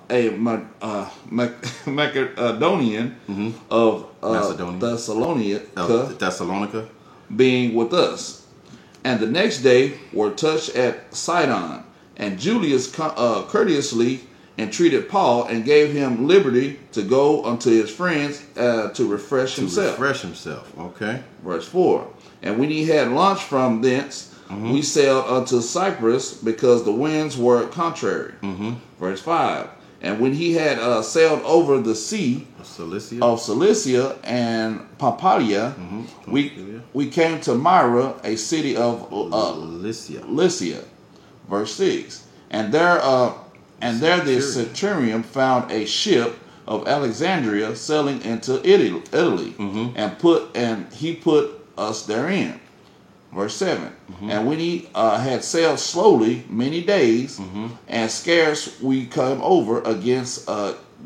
a Macedonian of Macedonia. Thessalonica, being with us. And the next day were touched at Sidon, and Julius courteously entreated Paul and gave him liberty to go unto his friends to refresh himself. Okay. Verse 4. And when he had launched from thence, we sailed unto Cyprus because the winds were contrary. Verse 5. And when he had sailed over the sea of Cilicia and Pamphylia, we came to Myra, a city of Lycia. Verse 6. And there the centurion found a ship of Alexandria sailing into Italy, and he put us therein. Verse 7. And when he had sailed slowly many days, and scarce we come over against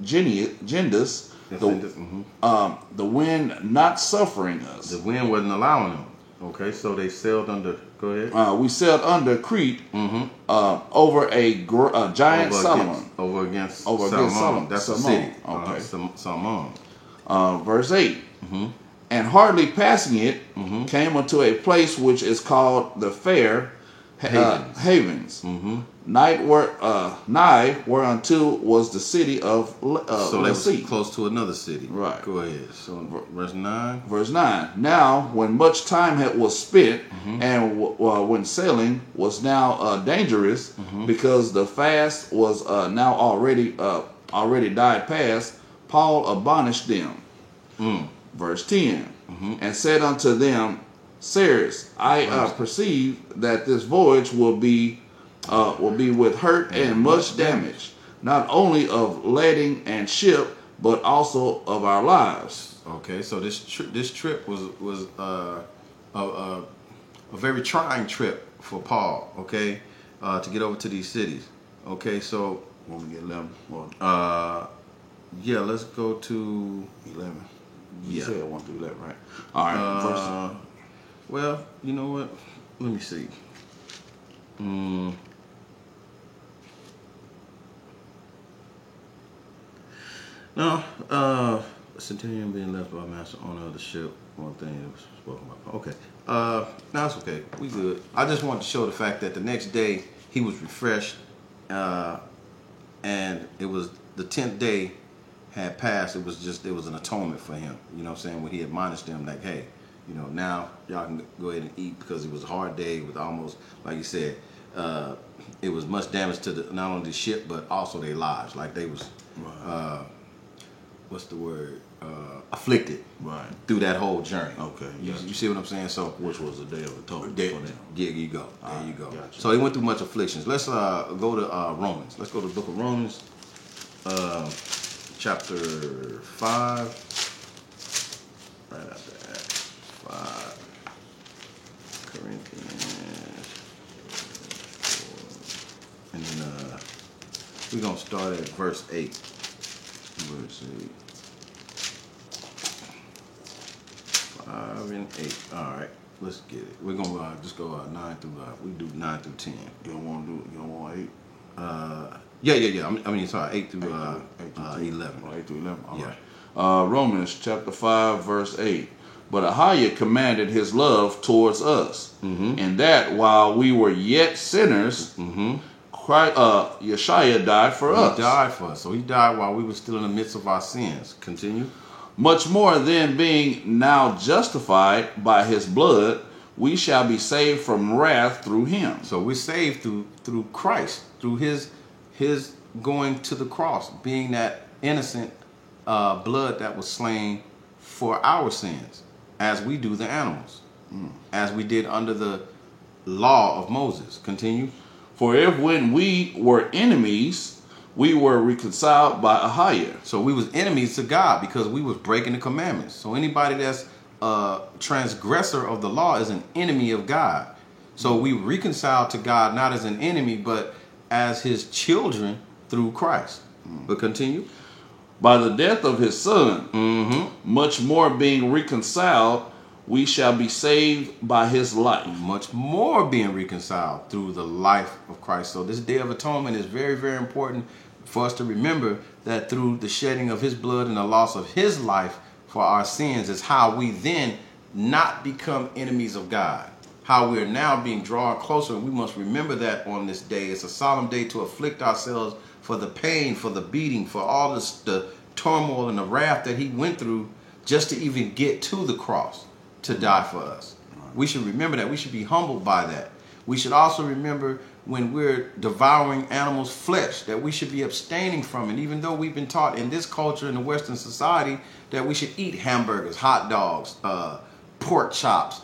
Gendus, the wind not suffering us. The wind wasn't allowing them. Okay, so they sailed under. Go ahead. We sailed under Crete over a giant Solomon. Over against Solomon. That's the city. Okay. Solomon. Verse 8. And hardly passing it, came unto a place which is called the Fair Havens. Nigh whereunto was the city of Lasea. Close to another city. Right. Go ahead. So verse 9. Verse 9. Now, when much time was spent, and when sailing was now dangerous, because the fast was now already died past, Paul admonished them. Verse 10. And said unto them, Sirs, I perceive that this voyage will be with hurt and much damage, not only of lading and ship, but also of our lives. Okay, so this trip was a very trying trip for Paul. Okay, to get over to these cities. Okay, so when we get 11, yeah, let's go to 11. You said 1 through 11, right? All right. Well, you know what? Let me see. No, centurion being left by master owner of the ship. One thing that was spoken about. Okay. No, it's okay. We good. I just wanted to show the fact that the next day he was refreshed, and it was the 10th day had passed. It was an atonement for him. You know what I'm saying? When he admonished them, like, hey, you know, now y'all can go ahead and eat, because it was a hard day. It was almost, like you said, it was much damage to not only the ship, but also their lives. Like they was, what's the word? Afflicted through that whole journey. Okay. You see what I'm saying? So, which was the day of atonement for them. There you go. There you go. Gotcha. So he went through much afflictions. Let's go to Romans. Let's go to the book of Romans, chapter 5. Right after Acts 5. Corinthians 4. And then we're going to start at verse 8. Verse 8. 5 and 8. All right. Let's get it. We're going to just go 9 through, we do 9 through 10. You don't want 8? Yeah. I mean, sorry, 8 through 11. 8 through 11. All yeah. Right. Romans chapter 5, verse 8. But Ahiah commanded his love towards us, and that while we were yet sinners, Yeshua died for us. He died for us. So he died while we were still in the midst of our sins. Continue. Much more then, being now justified by his blood, we shall be saved from wrath through him. So we're saved through Christ, through his going to the cross, being that innocent blood that was slain for our sins, as we do the animals, as we did under the law of Moses. Continue. For if when we were enemies, we were reconciled by Ahiah. So we was enemies to God because we was breaking the commandments. So anybody that's a transgressor of the law is an enemy of God. So we reconciled to God not as an enemy, but as his children through Christ. But continue. By the death of his son, much more being reconciled, we shall be saved by his life. Much more being reconciled through the life of Christ. So this Day of Atonement is very, very important for us to remember that through the shedding of his blood and the loss of his life for our sins is how we then not become enemies of God. How we are now being drawn closer. And we must remember that on this day. It's a solemn day to afflict ourselves for the pain, for the beating, for all the turmoil and the wrath that he went through just to even get to the cross to die for us. We should remember that. We should be humbled by that. We should also remember when we're devouring animals' flesh that we should be abstaining from it. Even though we've been taught in this culture, in the Western society, that we should eat hamburgers, hot dogs, pork chops,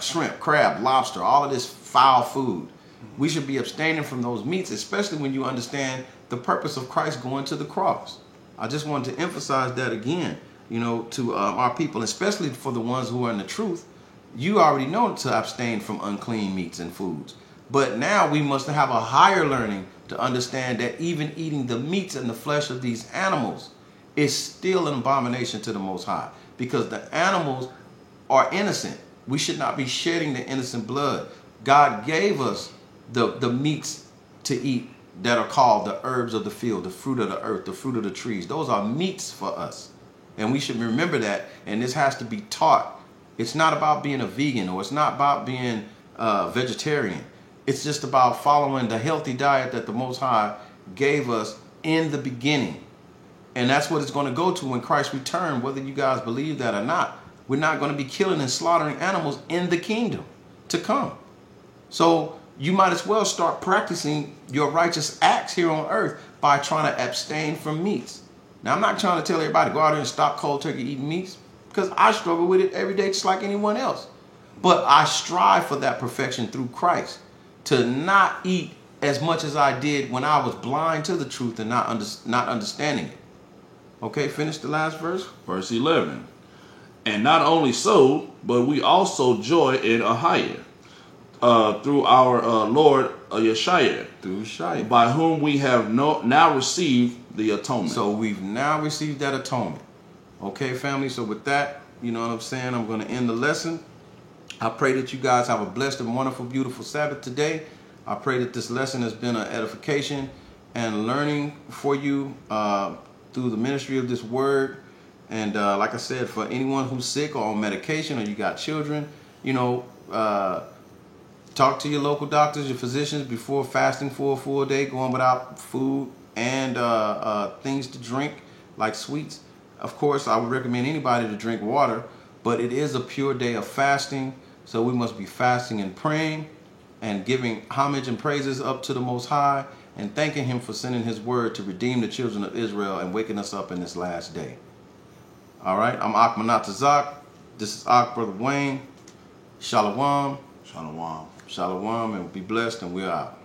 shrimp, crab, lobster, all of this foul food. We should be abstaining from those meats, especially when you understand the purpose of Christ going to the cross. I just wanted to emphasize that again, to our people, especially for the ones who are in the truth. You already know to abstain from unclean meats and foods. But now we must have a higher learning to understand that even eating the meats and the flesh of these animals is still an abomination to the Most High, because the animals are innocent. We should not be shedding the innocent blood. God gave us the meats to eat that are called the herbs of the field, the fruit of the earth, the fruit of the trees. Those are meats for us. And we should remember that. And this has to be taught. It's not about being a vegan, or it's not about being vegetarian. It's just about following the healthy diet that the Most High gave us in the beginning. And that's what it's going to go to when Christ returns, whether you guys believe that or not. We're not going to be killing and slaughtering animals in the kingdom to come. So you might as well start practicing your righteous acts here on earth by trying to abstain from meats. Now, I'm not trying to tell everybody to go out there and stop cold turkey eating meats, because I struggle with it every day just like anyone else. But I strive for that perfection through Christ, to not eat as much as I did when I was blind to the truth and not understanding it. Okay, finish the last verse. Verse 11. And not only so, but we also joy in Ahiah, through our Lord Yeshua, Through Shia, by whom we have now received the atonement. So we've now received that atonement. Okay, family, so with that, you know what I'm saying, I'm going to end the lesson. I pray that you guys have a blessed and wonderful, beautiful Sabbath today. I pray that this lesson has been an edification and learning for you through the ministry of this word. And like I said, for anyone who's sick or on medication, or you got children, talk to your local doctors, your physicians before fasting for a full day, going without food and things to drink like sweets. Of course, I would recommend anybody to drink water, but it is a pure day of fasting. So we must be fasting and praying and giving homage and praises up to the Most High and thanking him for sending his word to redeem the children of Israel and waking us up in this last day. All right, I'm Akmanatazak. This is Ak, Brother Wayne. Shalom. Shalom. Shalom, and be blessed, and we're out.